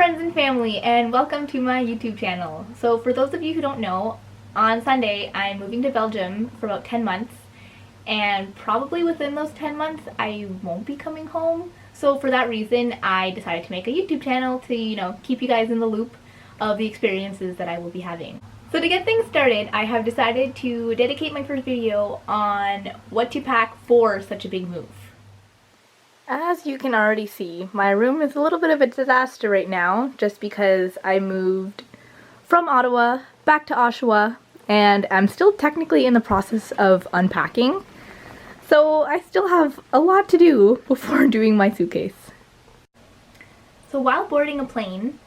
friends and family, and welcome to my YouTube channel. So for those of you who don't know, on Sunday I'm moving to Belgium for about 10 months, and probably within those 10 months I won't be coming home. So for that reason I decided to make a YouTube channel to, keep you guys in the loop of the experiences that I will be having. So to get things started, I have decided to dedicate my first video on what to pack for such a big move. As you can already see, my room is a little bit of a disaster right now just because I moved from Ottawa back to Oshawa and I'm still technically in the process of unpacking. So I still have a lot to do before doing my suitcase. So while boarding a plane,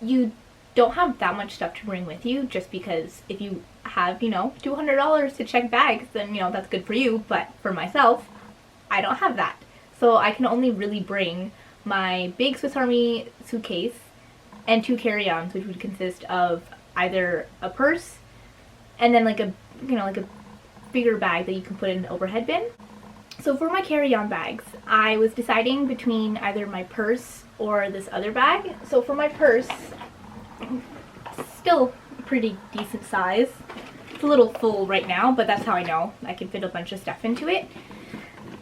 you don't have that much stuff to bring with you just because if you have, $200 to check bags, then, that's good for you, but for myself, I don't have that. So I can only really bring my big Swiss Army suitcase and 2 carry-ons, which would consist of either a purse and then like a bigger bag that you can put in an overhead bin. So for my carry-on bags, I was deciding between either my purse or this other bag. So for my purse, still pretty decent size. It's a little full right now, but that's how I know I can fit a bunch of stuff into it.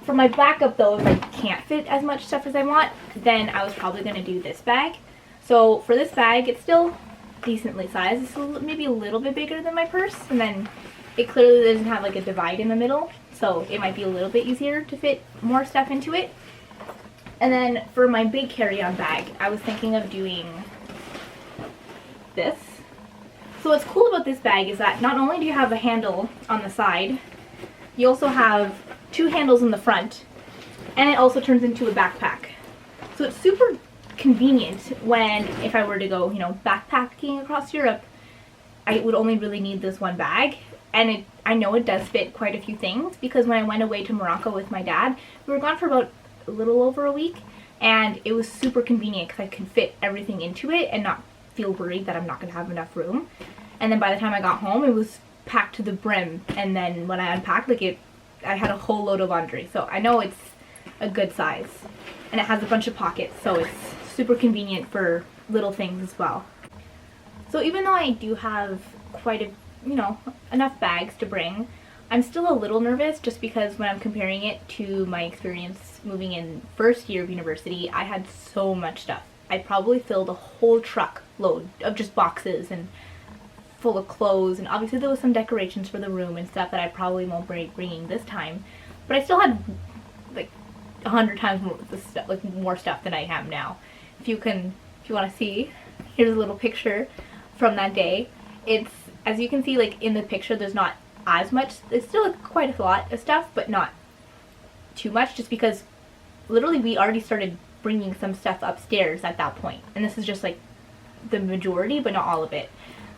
For my backup though, if I can't fit as much stuff as I want, then I was probably going to do this bag. So for this bag, it's still decently sized. It's maybe a little bit bigger than my purse, and then it clearly doesn't have like a divide in the middle, so it might be a little bit easier to fit more stuff into it. And then for my big carry-on bag, I was thinking of doing this. So what's cool about this bag is that not only do you have a handle on the side, you also have 2 handles in the front, and it also turns into a backpack. So it's super convenient when, if I were to go, backpacking across Europe, I would only really need this one bag. And I know it does fit quite a few things, because when I went away to Morocco with my dad, we were gone for about a little over a week, and it was super convenient because I could fit everything into it and not feel worried that I'm not going to have enough room. And then by the time I got home, it was packed to the brim, and then when I unpacked, I had a whole load of laundry. So I know it's a good size, and it has a bunch of pockets, so it's super convenient for little things as well. So even though I do have quite a, enough bags to bring, I'm still a little nervous just because when I'm comparing it to my experience moving in first year of university, I had so much stuff. I probably filled a whole truck load of just boxes and full of clothes, and obviously there was some decorations for the room and stuff that I probably won't be bringing this time, but I still had like 100 times more stuff than I have now. If you want to see, here's a little picture from that day. It's, as you can see, like in the picture, there's not as much. It's still quite a lot of stuff, but not too much, just because literally we already started bringing some stuff upstairs at that point, and this is just like the majority, but not all of it.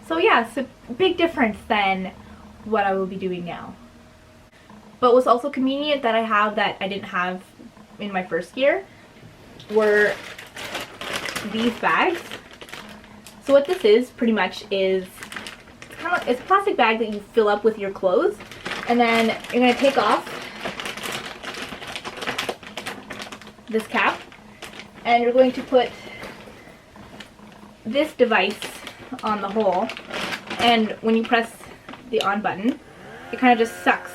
So yeah, it's a big difference than what I will be doing now. But what's also convenient that I have that I didn't have in my first year were these bags. So what this is pretty much is it's a plastic bag that you fill up with your clothes, and then you're going to take off this cap, and you're going to put this device on the hole, and when you press the on button, it kind of just sucks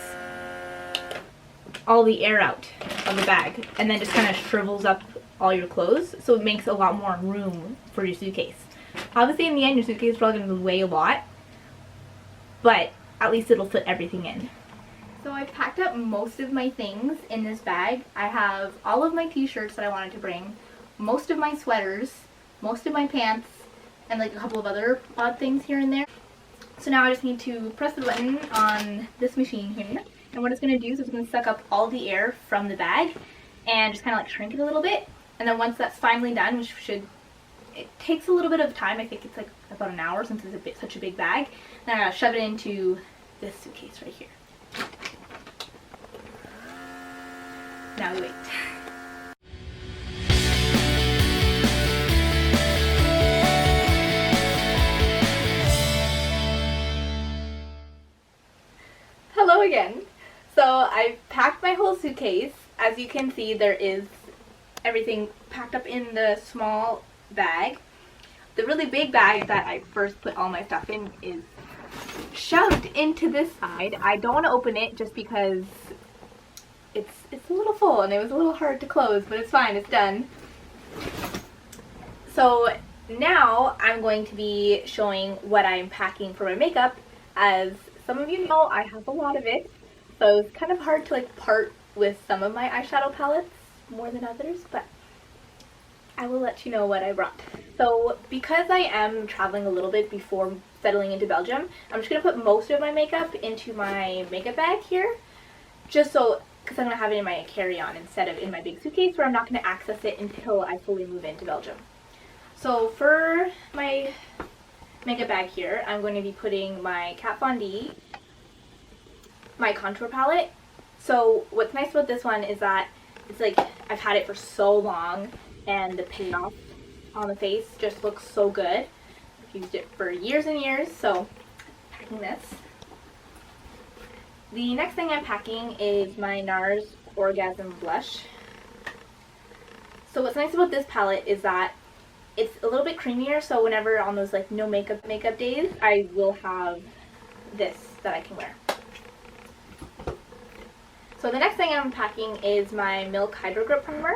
all the air out of the bag and then just kind of shrivels up all your clothes, so it makes a lot more room for your suitcase. Obviously in the end your suitcase is probably going to weigh a lot, but at least it'll fit everything in. So I've packed up most of my things in this bag. I have all of my t-shirts that I wanted to bring, most of my sweaters, most of my pants, and like a couple of other odd things here and there. So now I just need to press the button on this machine here, and what it's going to do is it's going to suck up all the air from the bag and just kind of like shrink it a little bit. And then once that's finally done, it takes a little bit of time, I think it's like about an hour since it's such a big bag, then I'm going to shove it into this suitcase right here. Now we wait. Hello again. So I've packed my whole suitcase. As you can see, there is everything packed up in the small bag. the really big bag that I first put all my stuff in is shoved into this side. I don't want to open it just because it's a little full and it was a little hard to close, but it's fine, it's done. So now I'm going to be showing what I'm packing for my makeup. As some of you know, I have a lot of it, so it's kind of hard to like part with some of my eyeshadow palettes more than others, but I will let you know what I brought. So because I am traveling a little bit before settling into Belgium, I'm just going to put most of my makeup into my makeup bag here, just so, because I'm going to have it in my carry-on instead of in my big suitcase where I'm not going to access it until I fully move into Belgium. So for my makeup bag here, I'm going to be putting my Kat Von D, my contour palette. So what's nice about this one is that it's like I've had it for so long and the payoff on the face just looks so good. I've used it for years and years, so packing this. The next thing I'm packing is my NARS Orgasm Blush. So what's nice about this palette is that it's a little bit creamier, so whenever on those like no makeup days, I will have this that I can wear. So the next thing I'm packing is my Milk Hydro Grip Primer.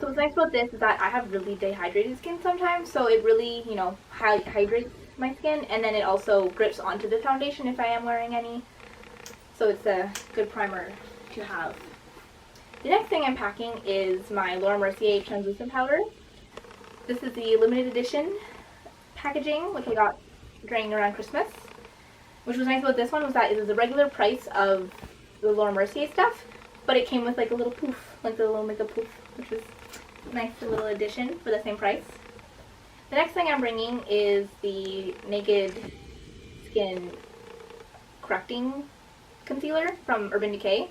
So what's nice about this is that I have really dehydrated skin sometimes, so it really, you know, hydrates my skin, and then it also grips onto the foundation if I am wearing any. So it's a good primer to have. The next thing I'm packing is my Laura Mercier Translucent Powder. This is the limited edition packaging, which I got during around Christmas. Which was nice about this one was that it was the regular price of the Laura Mercier stuff, but it came with like a little poof, like a little makeup poof, which was a nice little addition for the same price. The next thing I'm bringing is the Naked Skin Correcting Concealer from Urban Decay.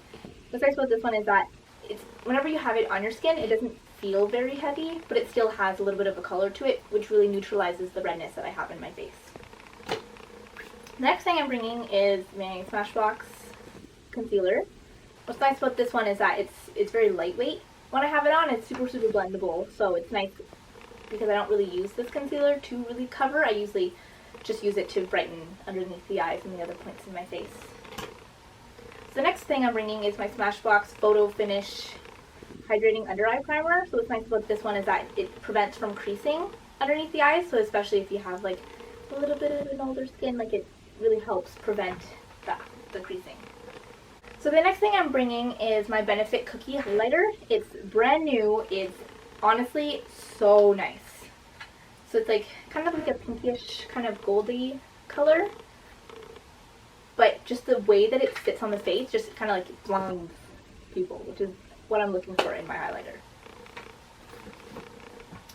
What's nice about this one is that it's whenever you have it on your skin, it doesn't feel very heavy, but it still has a little bit of a color to it, which really neutralizes the redness that I have in my face. The next thing I'm bringing is my Smashbox concealer. What's nice about this one is that it's very lightweight. When I have it on, it's super blendable, so it's nice because I don't really use this concealer to really cover. I usually just use it to brighten underneath the eyes and the other points in my face. So the next thing I'm bringing is my Smashbox Photo Finish Hydrating Under Eye Primer. So what's nice about this one is that it prevents from creasing underneath the eyes, so especially if you have like a little bit of an older skin, like it really helps prevent the creasing. So the next thing I'm bringing is my Benefit Cookie Highlighter. It's brand new. It's honestly so nice. So it's like kind of like a pinkish kind of goldy color, but just the way that it sits on the face just kind of like blinds people, which is what I'm looking for in my highlighter.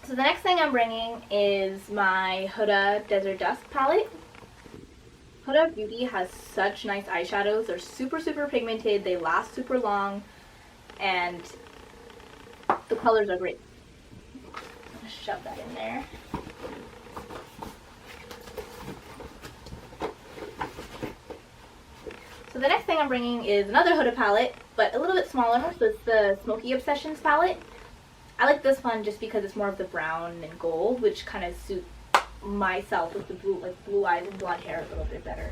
So the next thing I'm bringing is my Huda Desert Dusk palette. Huda Beauty has such nice eyeshadows. They're super pigmented, they last super long, and the colors are great. I'm gonna shove that in there. So the next thing I'm bringing is another Huda palette, but a little bit smaller, so it's the Smoky Obsessions palette. I like this one just because it's more of the brown and gold, which kind of suit myself with the blue eyes and blonde hair a little bit better.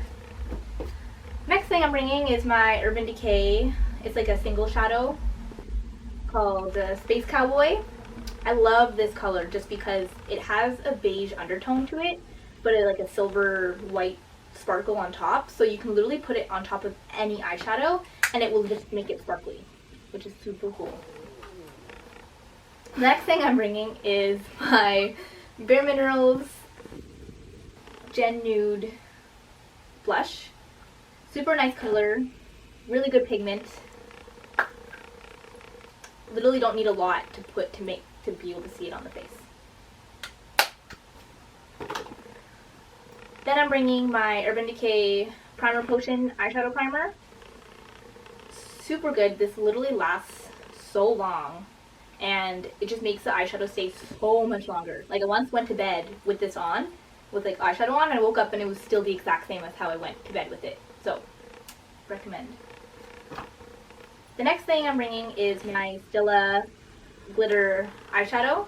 Next thing I'm bringing is my Urban Decay. It's like a single shadow called Space Cowboy. I love this color just because it has a beige undertone to it, but like a silver white sparkle on top, so you can literally put it on top of any eyeshadow and it will just make it sparkly, which is super cool. The next thing I'm bringing is my Bare Minerals Gen Nude blush. Super nice color, really good pigment. Literally don't need a lot to be able to see it on the face. Then I'm bringing my Urban Decay Primer Potion eyeshadow primer. Super good. This literally lasts so long, and it just makes the eyeshadow stay so much longer. Like I once went to bed with this on, with like eyeshadow on, and I woke up and it was still the exact same as how I went to bed with it. So, recommend. The next thing I'm bringing is my Stila Glitter eyeshadow.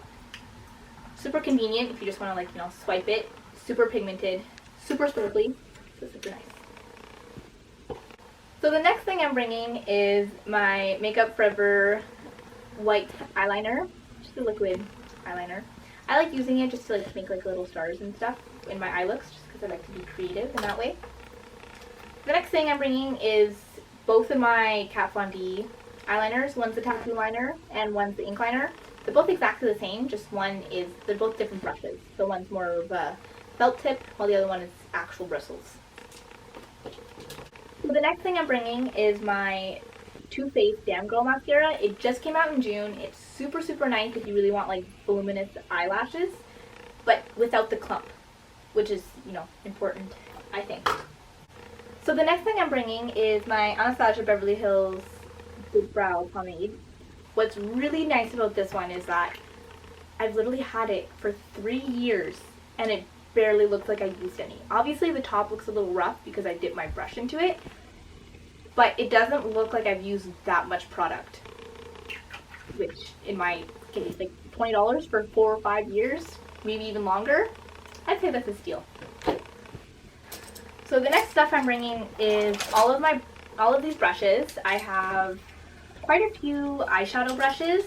Super convenient if you just want to, like, you know, swipe it. Super pigmented, super sparkly, so super nice. So the next thing I'm bringing is my Makeup Forever white eyeliner, just a liquid eyeliner. I like using it just to like make like little stars and stuff in my eye looks, just because I like to be creative in that way. The next thing I'm bringing is both of my Kat Von D eyeliners. One's the tattoo liner and one's the ink liner. They're both exactly the same, just they're both different brushes. So one's more of a felt tip, while the other one is actual bristles. So the next thing I'm bringing is my Too Faced Damn Girl mascara. It just came out in June. It's super, super nice if you really want like voluminous eyelashes, but without the clump, which is, you know, important, I think. So the next thing I'm bringing is my Anastasia Beverly Hills Big Brow Pomade. What's really nice about this one is that I've literally had it for 3 years and it barely looks like I used any. Obviously the top looks a little rough because I dipped my brush into it, but it doesn't look like I've used that much product, which in my case, like $20 for 4 or 5 years, maybe even longer, I'd say that's a steal. So the next stuff I'm bringing is all of these brushes. I have quite a few eyeshadow brushes,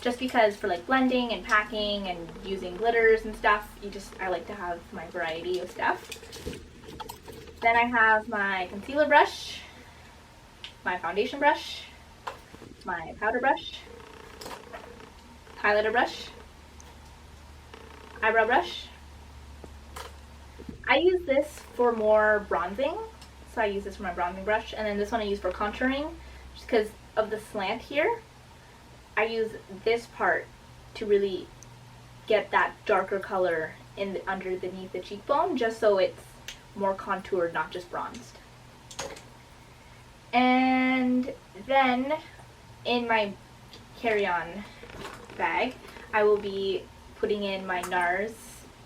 just because for like blending and packing and using glitters and stuff, I like to have my variety of stuff. Then I have my concealer brush, my foundation brush, my powder brush, highlighter brush, eyebrow brush. I use this for more bronzing, so I use this for my bronzing brush, and then this one I use for contouring, just because of the slant here. I use this part to really get that darker color underneath the cheekbone, just so it's more contoured, not just bronzed. And then in my carry-on bag, I will be putting in my NARS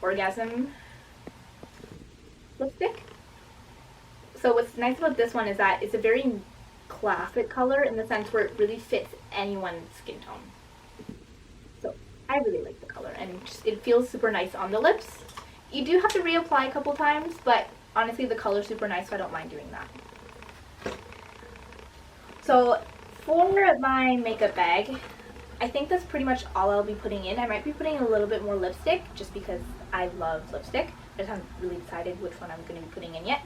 Orgasm lipstick. So what's nice about this one is that it's a very classic color in the sense where it really fits anyone's skin tone. So I really like the color, and it feels super nice on the lips. You do have to reapply a couple times, but honestly the color's super nice, so I don't mind doing that. So for my makeup bag, I think that's pretty much all I'll be putting in. I might be putting a little bit more lipstick just because I love lipstick. I just haven't really decided which one I'm going to be putting in yet.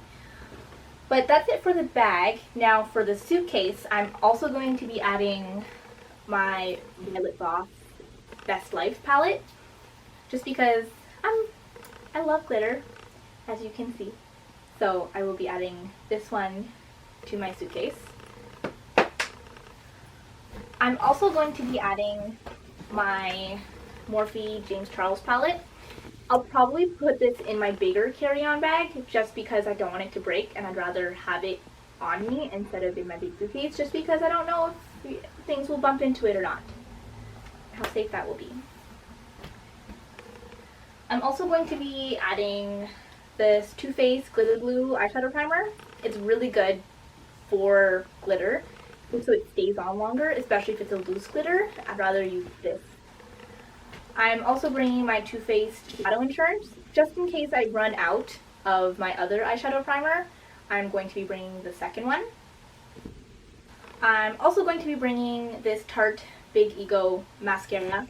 But that's it for the bag. Now for the suitcase, I'm also going to be adding my Violet Voss Best Life palette, just because I love glitter, as you can see. So I will be adding this one to my suitcase. I'm also going to be adding my Morphe James Charles palette. I'll probably put this in my bigger carry-on bag just because I don't want it to break, and I'd rather have it on me instead of in my big suitcase, just because I don't know if things will bump into it or not, how safe that will be. I'm also going to be adding this Too Faced Glitter Glue eyeshadow primer. It's really good for glitter, so it stays on longer, especially if it's a loose glitter. I'd rather use this. I'm also bringing my Too Faced Shadow Insurance, just in case I run out of my other eyeshadow primer. I'm going to be bringing the second one. I'm also going to be bringing this Tarte Big Ego mascara.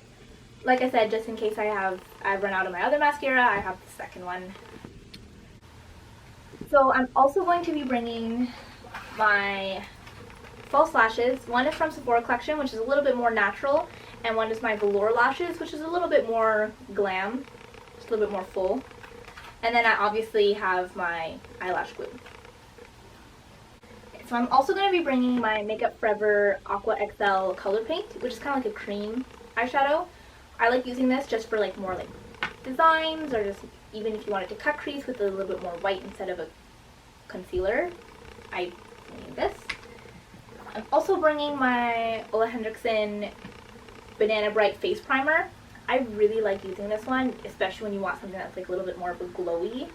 Like I said, just in case I've run out of my other mascara, I have the second one. So I'm also going to be bringing my false lashes. One is from Sephora Collection, which is a little bit more natural, and one is my velour lashes, which is a little bit more glam, just a little bit more full. And then I obviously have my eyelash glue. So I'm also going to be bringing my Makeup Forever Aqua XL color paint, which is kind of like a cream eyeshadow. I like using this just for like more like designs, or just even if you wanted to cut crease with a little bit more white instead of a concealer. I need this. I'm also bringing my Ole Henriksen Banana Bright Face Primer. I really like using this one, especially when you want something that's like a little bit more of a glowy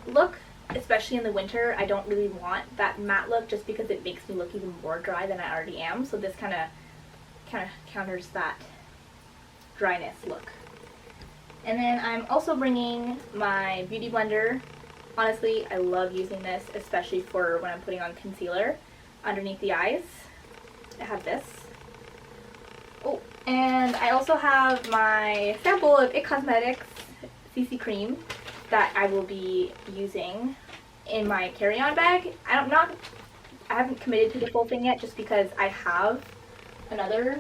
look. Especially in the winter, I don't really want that matte look just because it makes me look even more dry than I already am. So this kind of counters that dryness look. And then I'm also bringing my beauty blender. Honestly, I love using this, especially for when I'm putting on concealer underneath the eyes. I have this. Oh, and I also have my sample of IT Cosmetics CC cream that I will be using in my carry-on bag. I haven't committed to the full thing yet, just because I have another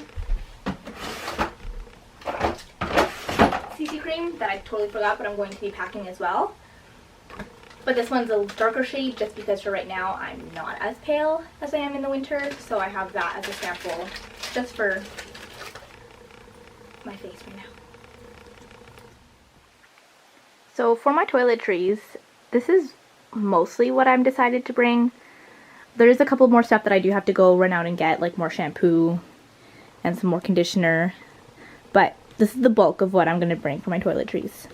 CC cream that I totally forgot, but I'm going to be packing as well. But this one's a darker shade just because for right now I'm not as pale as I am in the winter, so I have that as a sample just for my face right now. So for my toiletries, this is mostly what I'm decided to bring. There is a couple more stuff that I do have to go run out and get, like more shampoo and some more conditioner, but this is the bulk of what I'm going to bring for my toiletries.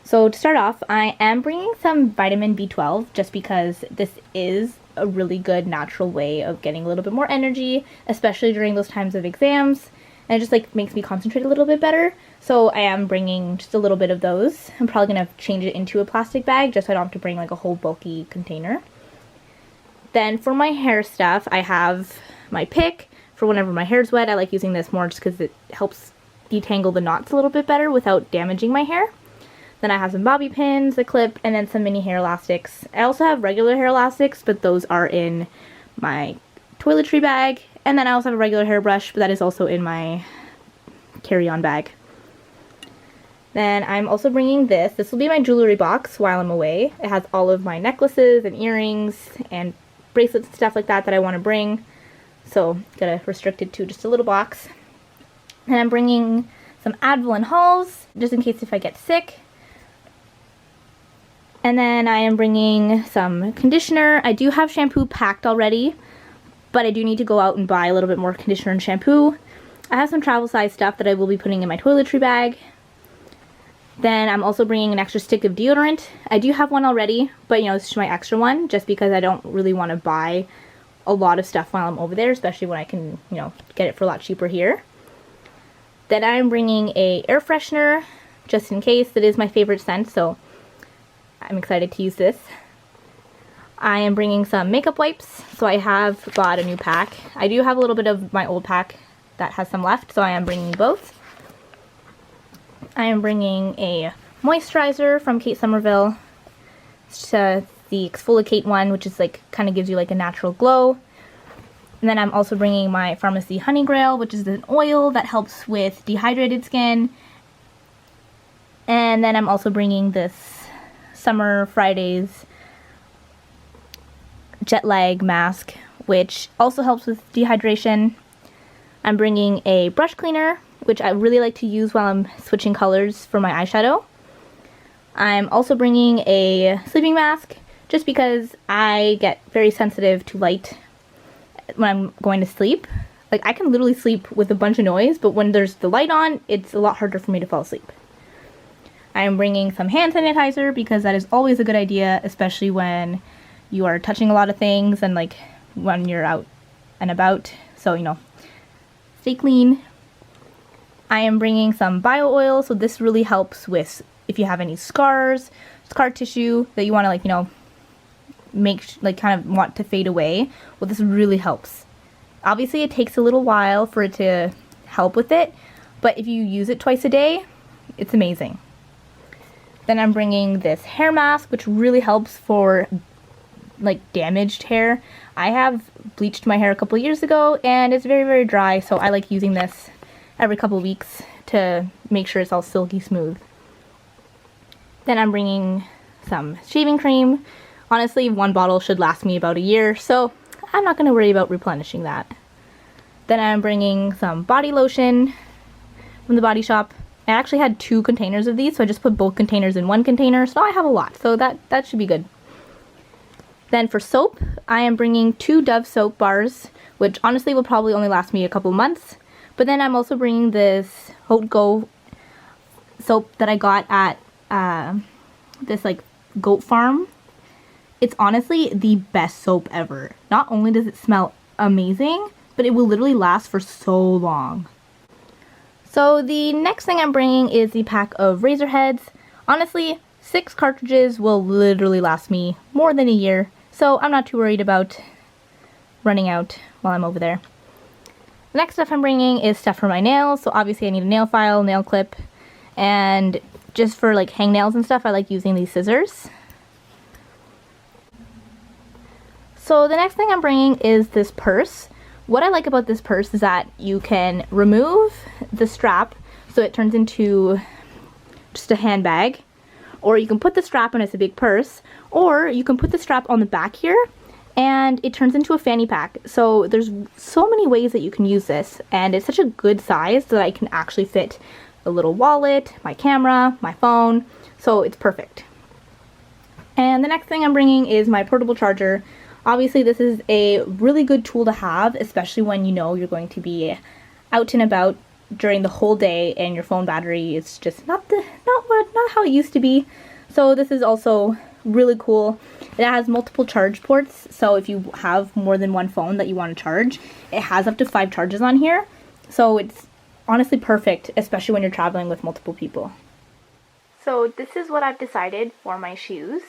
So to start off, I am bringing some vitamin B12 just because this is a really good natural way of getting a little bit more energy, especially during those times of exams, and it just like makes me concentrate a little bit better. So I am bringing just a little bit of those. I'm probably going to change it into a plastic bag just so I don't have to bring like a whole bulky container. Then for my hair stuff, I have my pick for whenever my hair's wet. I like using this more just because it helps detangle the knots a little bit better without damaging my hair. Then I have some bobby pins, a clip, and then some mini hair elastics. I also have regular hair elastics, but those are in my toiletry bag. And then I also have a regular hairbrush, but that is also in my carry-on bag. Then I'm also bringing this. This will be my jewelry box while I'm away. It has all of my necklaces and earrings and bracelets and stuff like that that I want to bring. So gotta restrict it to just a little box. And I'm bringing some Advil and Halls, just in case if I get sick. And then I am bringing some conditioner. I do have shampoo packed already, but I do need to go out and buy a little bit more conditioner and shampoo. I have some travel size stuff that I will be putting in my toiletry bag. Then I'm also bringing an extra stick of deodorant. I do have one already, but you know, this is my extra one just because I don't really want to buy a lot of stuff while I'm over there, especially when I can, you know, get it for a lot cheaper here. Then I'm bringing a air freshener just in case. It is my favorite scent, so I'm excited to use this. I am bringing some makeup wipes, so I have bought a new pack. I do have a little bit of my old pack that has some left, so I am bringing both. I am bringing a moisturizer from Kate Somerville. It's the Exfoliate one, which is like kind of gives you like a natural glow. And then I'm also bringing my Pharmacy Honey Grail, which is an oil that helps with dehydrated skin. And then I'm also bringing this Summer Fridays jet lag mask, which also helps with dehydration. I'm bringing a brush cleaner, which I really like to use while I'm switching colors for my eyeshadow. I'm also bringing a sleeping mask, just because I get very sensitive to light when I'm going to sleep. Like, I can literally sleep with a bunch of noise, but when there's the light on, it's a lot harder for me to fall asleep. I am bringing some hand sanitizer because that is always a good idea, especially when you are touching a lot of things and like when you're out and about. So, you know, stay clean. I am bringing some bio oil, so this really helps with if you have any scars, scar tissue that you want to like, you know, kind of want to fade away. Well, this really helps. Obviously, it takes a little while for it to help with it, but if you use it twice a day, it's amazing. Then I'm bringing this hair mask, which really helps for like damaged hair. I have bleached my hair a couple years ago and it's very, very dry, so I like using this every couple weeks to make sure it's all silky smooth. Then I'm bringing some shaving cream. Honestly, one bottle should last me about a year, so I'm not going to worry about replenishing that. Then I'm bringing some body lotion from the Body Shop. I actually had 2 containers of these, so I just put both containers in one container, so now I have a lot, so that should be good. Then for soap, I am bringing 2 Dove soap bars, which honestly will probably only last me a couple months. But then I'm also bringing this Haute Go soap that I got at this like goat farm. It's honestly the best soap ever. Not only does it smell amazing, but it will literally last for so long. So the next thing I'm bringing is the pack of razor heads. Honestly, 6 cartridges will literally last me more than a year, so I'm not too worried about running out while I'm over there. The next stuff I'm bringing is stuff for my nails, so obviously I need a nail file, nail clip, and just for like hangnails and stuff, I like using these scissors. So the next thing I'm bringing is this purse. What I like about this purse is that you can remove the strap so it turns into just a handbag, or you can put the strap and it's a big purse, or you can put the strap on the back here and it turns into a fanny pack. So there's so many ways that you can use this, and it's such a good size that I can actually fit a little wallet, my camera, my phone, so it's perfect. And the next thing I'm bringing is my portable charger. Obviously this is a really good tool to have, especially when you know you're going to be out and about during the whole day and your phone battery is just not how it used to be. So this is also really cool. It has multiple charge ports, so if you have more than one phone that you want to charge, it has up to 5 charges on here. So it's honestly perfect, especially when you're traveling with multiple people. So this is what I've decided for my shoes.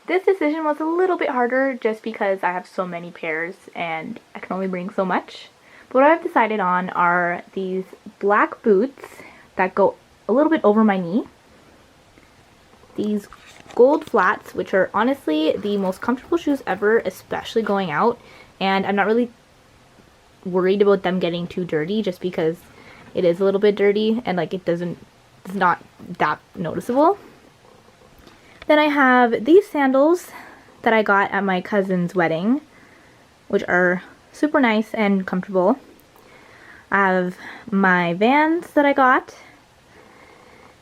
This decision was a little bit harder just because I have so many pairs and I can only bring so much. But what I've decided on are these black boots that go a little bit over my knee. These gold flats, which are honestly the most comfortable shoes ever, especially going out. And I'm not really worried about them getting too dirty just because it is a little bit dirty and like it's not that noticeable. Then I have these sandals that I got at my cousin's wedding, which are super nice and comfortable. I have my Vans that I got.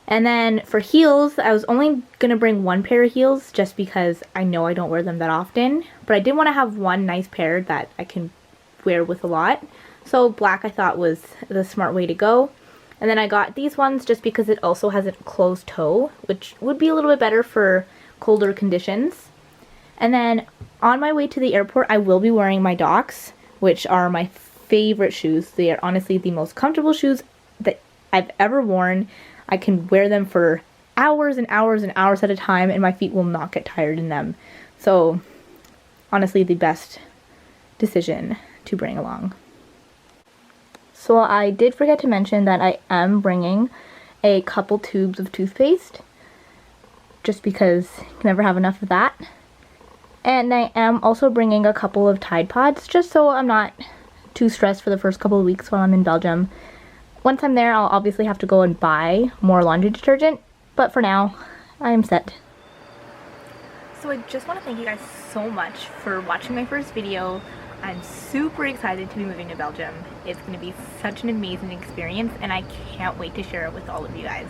And then for heels, I was only going to bring 1 pair of heels just because I know I don't wear them that often. But I did want to have one nice pair that I can wear with a lot. So black I thought was the smart way to go. And then I got these ones just because it also has a closed toe, which would be a little bit better for colder conditions. And then on my way to the airport, I will be wearing my Docs, which are my favorite shoes. They are honestly the most comfortable shoes that I've ever worn. I can wear them for hours and hours and hours at a time and my feet will not get tired in them. So honestly, the best decision to bring along. So I did forget to mention that I am bringing a couple tubes of toothpaste just because you can never have enough of that. And I am also bringing a couple of Tide Pods just so I'm not too stressed for the first couple of weeks while I'm in Belgium. Once I'm there, I'll obviously have to go and buy more laundry detergent, but for now, I am set. So I just want to thank you guys so much for watching my first video. I'm super excited to be moving to Belgium. It's going to be such an amazing experience and I can't wait to share it with all of you guys.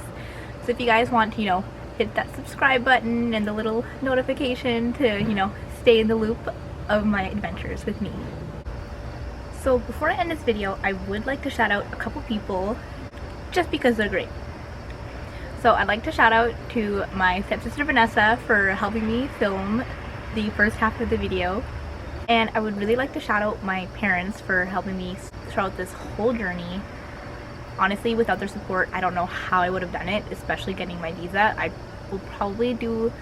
So if you guys want to, hit that subscribe button and the little notification to, stay in the loop of my adventures with me. So before I end this video, I would like to shout out a couple people just because they're great. So I'd like to shout out to my stepsister Vanessa for helping me film the first half of the video. And I would really like to shout out my parents for helping me throughout this whole journey. Honestly, without their support, I don't know how I would have done it, especially getting my visa. I will probably do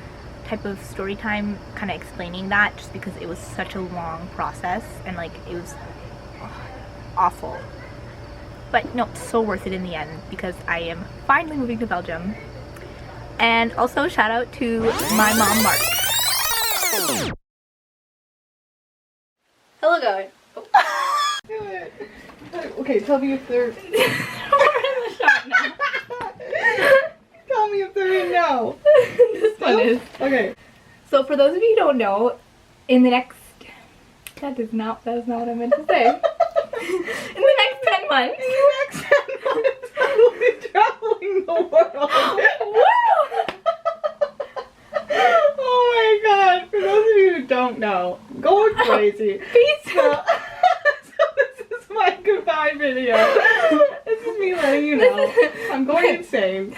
type of story time kind of explaining that just because it was such a long process and it was awful. But no, so worth it in the end because I am finally moving to Belgium. And also shout out to my mom, Mark. Hello, guys. Oh. Okay, tell me if they're... We're in the shot now. Tell me if they're in now. This one is. Okay. So for those of you who don't know, in the next... that's not what I meant to say. In the next 10 months. In the next 10 months, I will be traveling the world. Woo! Oh my god, for those of you who don't know, going crazy. Peace. So this is my goodbye video. This is me letting you know I'm going insane.